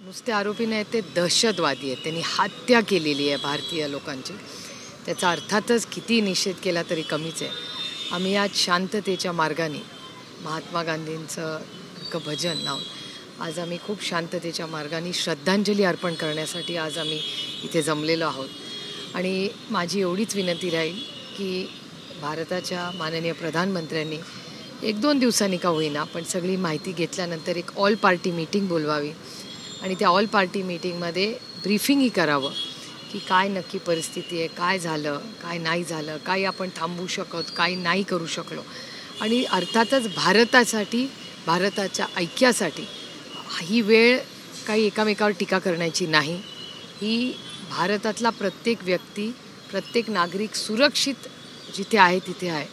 नुसते आरोपी नाहीत, ते दहशतवादी आहेत. त्यांनी हत्या केलेली आहे भारतीय लोकांची. त्याचा अर्थातच किती निषेध केला तरी कमीच आहे. आम्ही आज शांततेच्या मार्गाने महात्मा गांधींचं एक भजन लावून आज आम्ही खूप शांततेच्या मार्गाने श्रद्धांजली अर्पण करण्यासाठी आज आम्ही इथे जमलेलो आहोत. आणि माझी एवढीच विनंती राहील की भारताच्या माननीय प्रधानमंत्र्यांनी 1-2 दिवसांनी का होईना पण सगळी माहिती घेतल्यानंतर एक ऑल पार्टी मीटिंग बोलवावी आणि त्या ऑल पार्टी मीटिंगमध्ये ब्रीफिंगही करावं की काय नक्की परिस्थिती आहे, काय झालं, काय नाही झालं, काय आपण थांबवू शकत, काय नाही करू शकलो. आणि अर्थातच भारतासाठी, भारताच्या ऐक्यासाठी ही वेळ काही एकामेकावर टीका करण्याची नाही. ही भारतातला प्रत्येक व्यक्ती, प्रत्येक नागरिक सुरक्षित जिथे आहे तिथे आहे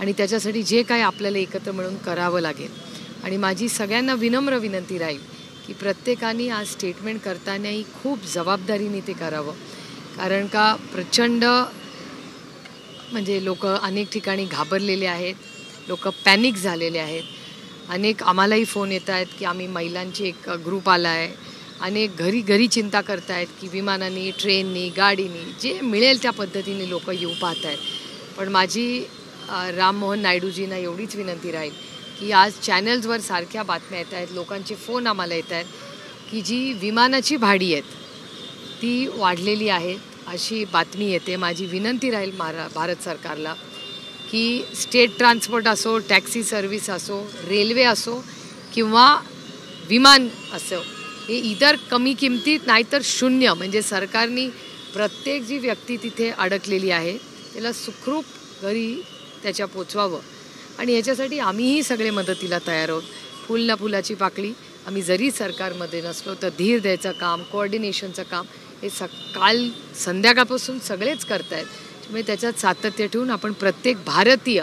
आणि त्याच्यासाठी जे काही आपल्याला एकत्र मिळून करावं लागेल. आणि माझी सगळ्यांना विनम्र विनंती राहील की प्रत्येकाने आज स्टेटमेंट करतानाही खूप जबाबदारीने ते करावं. कारण का प्रचंड म्हणजे लोक अनेक ठिकाणी घाबरलेले आहेत, लोक पॅनिक झालेले आहेत. अनेक आम्हालाही फोन येत आहेत की आम्ही महिलांची एक ग्रुप आला आहे, अनेक घरी चिंता करत आहेत की विमानाने, ट्रेननी, गाडीनी जे मिळेल त्या पद्धतीने लोक येऊ पाहत आहेत. पण माझी राममोहन नायडूजींना एवढीच विनंती राहील की आज चॅनल्सवर सारख्या बातम्या येत आहेत, लोकांचे फोन आम्हाला येत आहेत की जी विमानाची भाडी आहेत ती वाढलेली आहेत अशी बातमी येते. माझी विनंती राहील भारत सरकारला की स्टेट ट्रान्सपोर्ट असो, टॅक्सी सर्व्हिस असो, रेल्वे असो किंवा विमान असो, हे इतर कमी किमतीत नाहीतर शून्य म्हणजे सरकारने प्रत्येक जी व्यक्ती तिथे अडकलेली आहे त्याला सुखरूप घरी त्याच्या पोचवावं. आणि ह्याच्यासाठी आम्हीही सगळे मदतीला तयार आहोत. फुल ना फुलाची पाकळी. आम्ही जरी सरकारमध्ये नसलो तर धीर द्यायचं काम, कोऑर्डिनेशनचं काम हे काल संध्याकाळपासून सगळेच करत आहेत. त्यामुळे त्याच्यात सातत्य ठेवून आपण प्रत्येक भारतीय,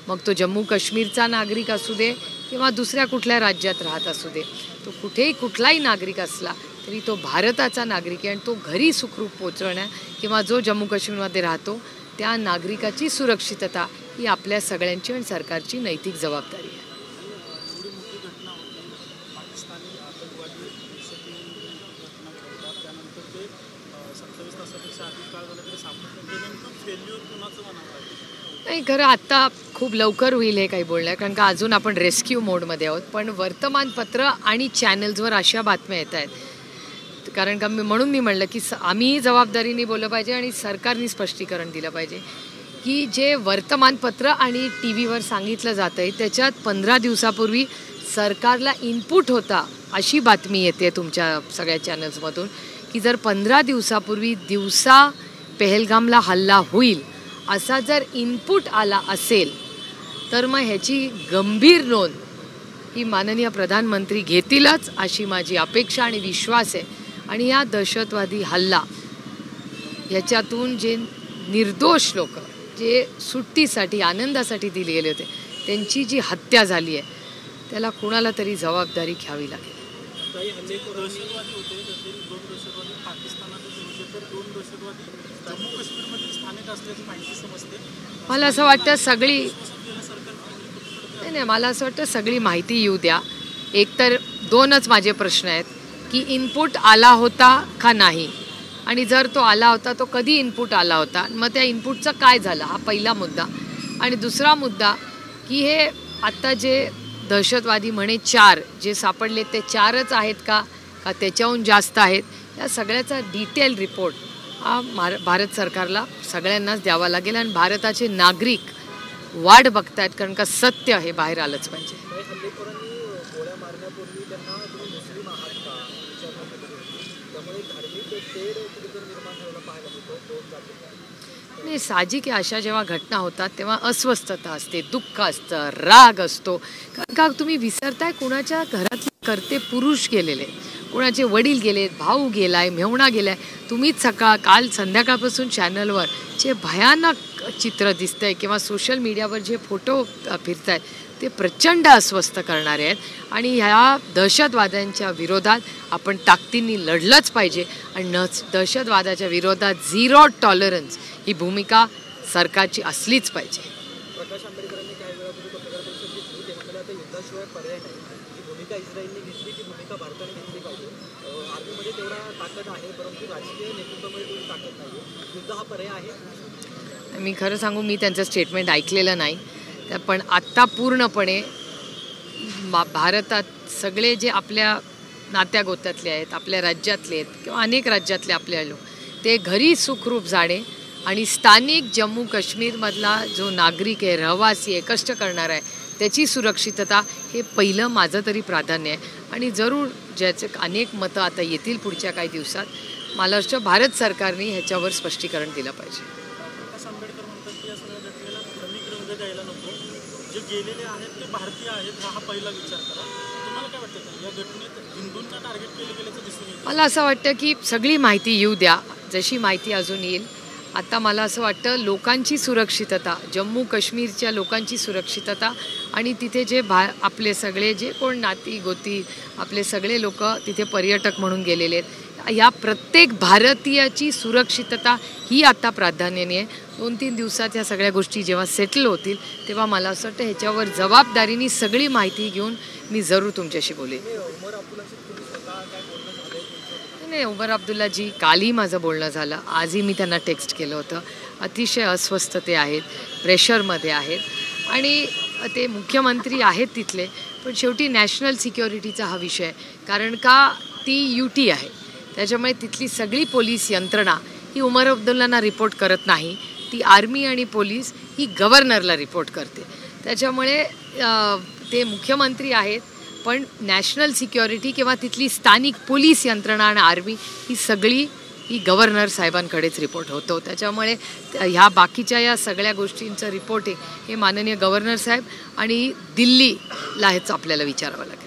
मग तो जम्मू काश्मीरचा नागरिक असू दे किंवा दुसऱ्या कुठल्या राज्यात राहत असू दे, तो कुठेही कुठलाही नागरिक असला तरी तो भारताचा नागरिक आहे आणि तो घरी सुखरूप पोचवण्या किंवा जो जम्मू काश्मीरमध्ये राहतो त्या नागरिकाची सुरक्षितता ही आपल्या सगळ्यांची आणि सरकारची नैतिक जबाबदारी आहे. नाही, खरं आत्ता खूप लवकर होईल हे काही बोलणं, कारण का अजून आपण रेस्क्यू मोडमध्ये आहोत. पण वर्तमानपत्र आणि चॅनल्सवर अशा बातम्या येत आहेत, कारण का म्हणून मी म्हणलं की आम्हीही जबाबदारीने बोललं पाहिजे आणि सरकारने स्पष्टीकरण दिलं पाहिजे की जे वर्तमानपत्र आणि टी व्हीवर सांगितलं जातं आहे त्याच्यात 15 दिवसापूर्वी सरकारला इनपुट होता अशी बातमी येते तुमच्या सगळ्या चॅनल्समधून की जर 15 दिवसापूर्वी दिवसा पहलगामला हल्ला होईल असा जर इनपुट आला असेल तर मग ह्याची गंभीर नोंद ही माननीय प्रधानमंत्री घेतीलच अशी माझी अपेक्षा आणि विश्वास आहे. आणि या दहशतवादी हल्ला याच्यातून जे निर्दोष लोक जे सुट्टीसाठी, आनंदासाठी दिले गेले होते त्यांची जी हत्या झाली आहे त्याला कुणाला तरी जबाबदारी घ्यावी लागेल. मला असं वाटतं सगळी माहिती येऊ द्या. एकतर 2च माझे प्रश्न आहेत की इनपुट आला होता का नाही, आणि जर तो आला होता तो कधी इनपुट आला होता, मग त्या इनपुटचं काय झालं, हा पहिला मुद्दा. आणि दुसरा मुद्दा की हे आत्ता जे दहशतवादी म्हणे 4 जे सापडले ते 4च आहेत का त्याच्याहून जास्त आहेत, या सगळ्याचा डिटेल रिपोर्ट हा भारत सरकारला सगळ्यांनाच द्यावा लागेल. आणि भारताचे नागरिक वाट बघतायत, कारण का सत्य हे बाहेर आलंच पाहिजे. नाही, साहजिक आहे, अशा जेव्हा घटना होतात तेव्हा अस्वस्थता असते, दुःख असतं, राग असतो. कारण का तुम्ही विसरताय कुणाच्या घरातले करते पुरुष गेलेले, कुणाचे वडील गेलेत, भाऊ गेलाय, मेहुणा गेलाय. तुम्हीच काल संध्याकाळपासून चॅनलवर जे भयानक चित्र दिसतंय किंवा सोशल मीडियावर जे फोटो फिरत आहेत ते प्रचंड अस्वस्थ करणारे आहेत. आणि ह्या दहशतवाद्यांच्या विरोधात आपण ताकदीने लढलंच पाहिजे. आणि दहशतवादाच्या विरोधात 0 टॉलरन्स ही भूमिका सरकारची असलीच पाहिजे. प्रकाश आंबेडकरांनी काही वेळापूर्वी पत्रकार परिषद घेतली, ते म्हणाले आता युद्धाशिवाय पर्याय नाही. जी भूमिका इस्रायलने घेतली ती भूमिका भारताने घेतली पाहिजे. ताकद आहे, परंतु राजकीय नेतृत्वामध्ये तेवढी ताकद नाही. युद्ध हा पर्याय आहे. मी खरं सांगू, मी त्यांचं स्टेटमेंट ऐकलेलं नाही. पण आत्ता पूर्णपणे भारतात सगळे जे आपल्या नात्यागोत्यातले आहेत, आपल्या राज्यातले आहेत किंवा अनेक राज्यातले आपले लोक, ते घरी सुखरूप जाणे आणि स्थानिक जम्मू काश्मीरमधला जो नागरिक आहे, रहिवासी आहे, कष्ट करणार आहे, त्याची सुरक्षितता हे पहिलं माझं तरी प्राधान्य आहे. आणि जरूर ज्याचे अनेक मतं आता येतील पुढच्या काही दिवसात, मला वाटतं भारत सरकारने ह्याच्यावर स्पष्टीकरण दिलं पाहिजे. प्रकाश आंबेडकर म्हणतात की या सगळ्या घटनेला धार्मिक रंग द्यायला नको, जे गेलेले आहेत ते भारतीय आहेत हा पहिला विचार करा. तुम्हाला काय वाटतं या घटनेत हिंदूंना टार्गेट केलं गेल्याचं दिसून येतं? मला असं वाटतं की सगळी माहिती येऊ द्या, जशी माहिती अजून येईल. आता मला असं वाटतं लोकांची सुरक्षितता, जम्मू काश्मीरच्या लोकांची सुरक्षितता आणि तिथे जे आपले सगळे जे कोण नाती गोती आपले सगळे लोक तिथे पर्यटक म्हणून गेलेले आहेत, या प्रत्येक भारतीयाची सुरक्षितता ही आता प्राधान्याने आहे. 2-3 दिवसात ह्या सगळ्या गोष्टी जेव्हा सेटल होतील तेव्हा मला असं वाटतं ह्याच्यावर जबाबदारीने सगळी माहिती घेऊन मी जरूर तुमच्याशी बोलेन. नाही, उमर अब्दुल्लाजी कालही माझं बोलणं झालं, आजही मी त्यांना टेक्स्ट केलं होतं. अतिशय अस्वस्थते आहेत, प्रेशरमध्ये आहेत आणि ते मुख्यमंत्री आहेत तिथले, पण शेवटी नॅशनल सिक्युरिटीचा हा विषय आहे. कारण का ती UT आहे, त्याच्यामुळे तिथली सगळी पोलीस यंत्रणा ही उमर अब्दुल्लांना रिपोर्ट करत नाही. ती आर्मी आणि पोलीस ही गव्हर्नरला रिपोर्ट करते. त्याच्यामुळे ते मुख्यमंत्री आहेत, पण नॅशनल सिक्युरिटी किंवा तिथली स्थानिक पोलीस यंत्रणा आणि आर्मी ही सगळी ही गव्हर्नर साहेबांकडेच रिपोर्ट होतो. त्याच्यामुळे ह्या बाकीच्या या सगळ्या गोष्टींचं रिपोर्टिंग हे माननीय गव्हर्नर साहेब आणि दिल्लीला हेच आपल्याला विचारावं लागेल.